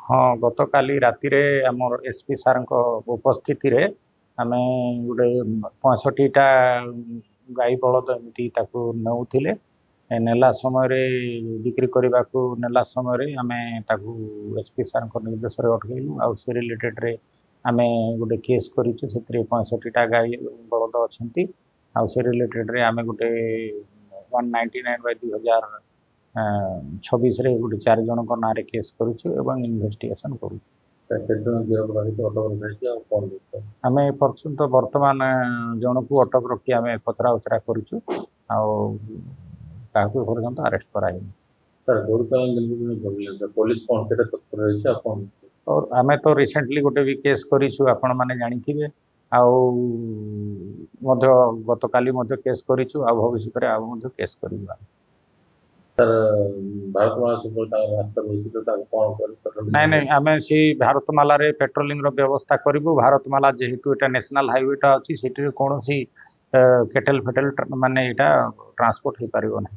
हाँ गतकाली राति रे आमर एसपी सार उपस्थिति रे आमे गोटे 65टा गाई बलद एमती नौथिले नेला समय रे बिक्री करने को नेला समय रे आमे ताकू एसपी सार निर्देश रे अटकैलु आ से रिलेटेड रे आमे गोटे केस करिछु सेतरे 65टा गाई बलद अछंती आ से रिलेटेड रे आमे गोटे 199/2026 रे गोटे 4 जन को नारे केस करूछु एवं इन्वेस्टिगेशन करूछु आमे पर्यंत वर्तमान जन को अटक रखी आमे पचरा उचरा करूछु आ काहको पर्यंत अरेस्ट कराई पुलिस कौन से तत्पर रही है अपन और आमे तो रिसेंटली गोटे भी केस करिछु आपण माने जानिथिबे आउ मध्य गतकाली मध्य केस करिछु आ भविष्य रे आ मध्य केस करिबा सर भारतमाला सफलता रास्ता रही तो कौन कर नहीं नहीं आमे सी भारतमाला रे पेट्रोलिंग रो व्यवस्था करिबु भारतमाला जेहेतु एटा नेशनल हाईवे टा अछि सेठी कोनोसी केटल फेटल माने एटा ट्रांसपोर्ट हो पारिबो नहीं।